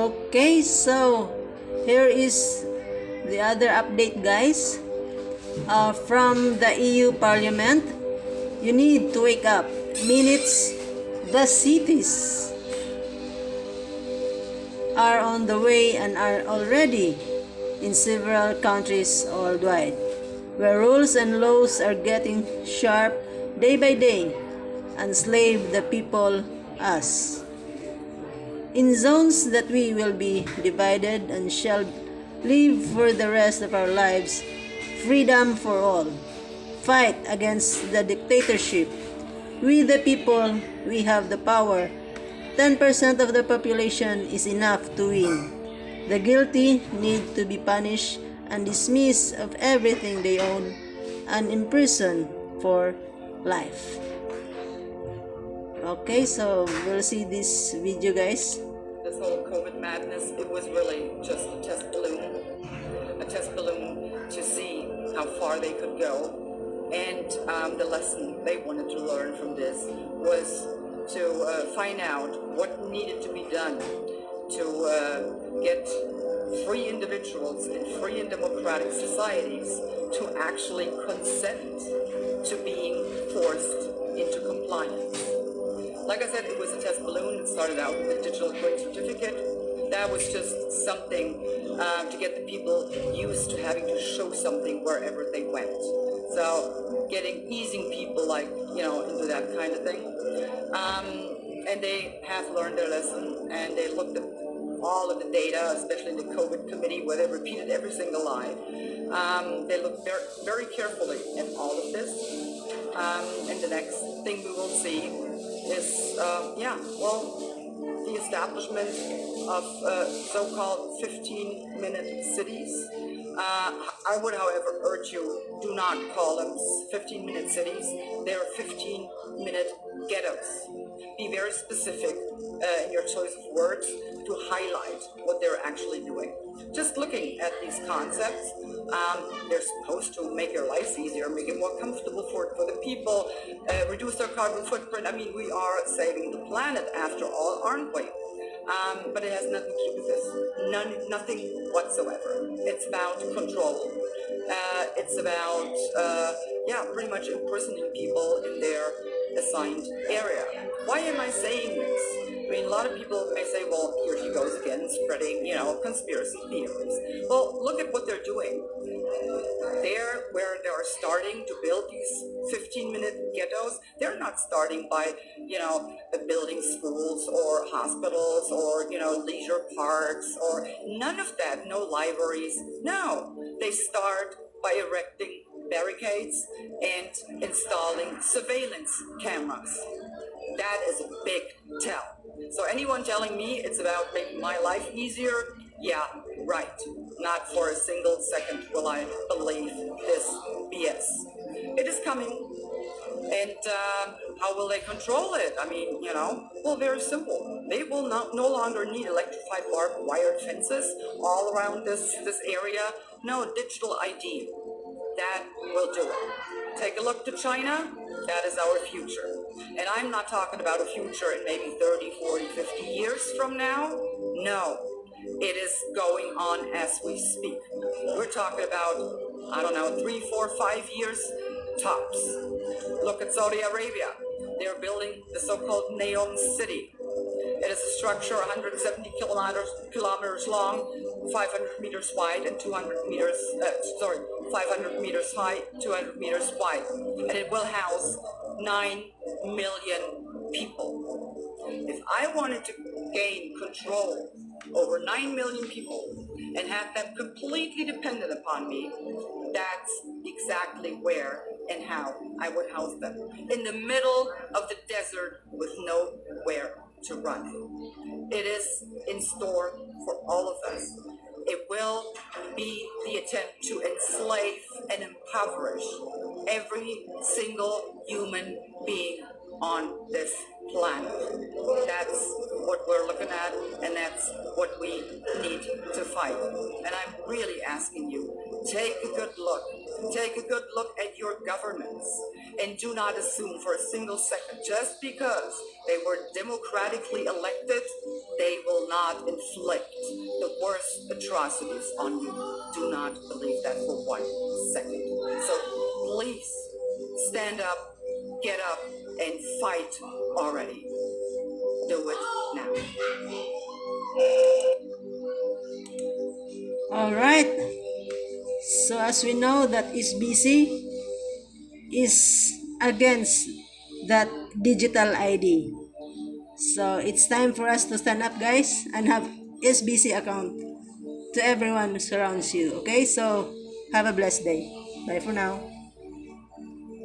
Okay, so here is the other update, guys. From the EU Parliament, you need to wake up. Minutes, the cities are on the way and are already in several countries worldwide, where rules and laws are getting sharp day by day, enslave the people, us. In zones that we will be divided and shall live for the rest of our lives, freedom for all. Fight against the dictatorship. We the people, we have the power. 10% of the population is enough to win. The guilty need to be punished and dismissed of everything they own and imprisoned for life. Okay, so we'll see this video, guys. This whole COVID madness, it was really just a test balloon to see how far they could go. And the lesson they wanted to learn from this was to find out what needed to be done to get free individuals in free and democratic societies to actually consent to being forced into compliance. Like I said, it was a test balloon. It started out with a digital birth certificate. That was just something to get the people used to having to show something wherever they went. So easing people into that kind of thing. And they have learned their lesson, and they looked at all of the data, especially in the COVID committee, where they repeated every single line. They looked very, very carefully at all of this. And the next thing we will see is, the establishment of so-called 15-minute cities. I would, however, urge you, do not call them 15-minute cities. They're 15-minute ghettos. Be very specific in your choice of words to highlight what they're actually doing. Just looking at these concepts, they're supposed to make your lives easier, make it more comfortable for the people, reduce their carbon footprint. I mean, we are saving the planet after all, aren't we? But it has nothing to do with this. Nothing whatsoever. It's about control. It's about, pretty much imprisoning people in their assigned area. Why am I saying this? I mean, a lot of people may say, well, here he goes again, spreading, conspiracy theories. Well, look at what they're doing. Where they are starting to build these 15-minute ghettos, they're not starting by, building schools or hospitals or, leisure parks or none of that, no libraries. No, they start by erecting barricades and installing surveillance cameras. That is a big tell. So anyone telling me it's about making my life easier, yeah, right. Not for a single second will I believe this BS. It is coming. And how will they control it? I mean, well, very simple. They will no longer need electrified barbed wire fences all around this area. No, digital ID. That will do it. Take a look to China. That is our future. And I'm not talking about a future in maybe 30, 40, 50 years from now. No, it is going on as we speak. We're talking about, 3, 4, 5 years tops. Look at Saudi Arabia. They're building the so-called Neom City. It is a structure 170 kilometers long, 500 meters wide, and 500 meters high, 200 meters wide. And it will house 9 million people. If I wanted to gain control over 9 million people and have them completely dependent upon me, that's exactly where and how I would house them. In the middle of the desert with nowhere to run. It is in store for all of us. It will be the attempt to enslave and impoverish every single human being on this planet. That's what we're looking at, and that's what we need to fight. And I'm really asking you, take a good look Take a good look at your governments and do not assume for a single second just because they were democratically elected, they will not inflict the worst atrocities on you. Do not believe that for 1 second. So please stand up, get up, and fight already. Do it now. All right. So as we know that SBC is against that digital ID. So it's time for us to stand up, guys, and have SBC account to everyone who surrounds you. Okay, so have a blessed day. Bye for now.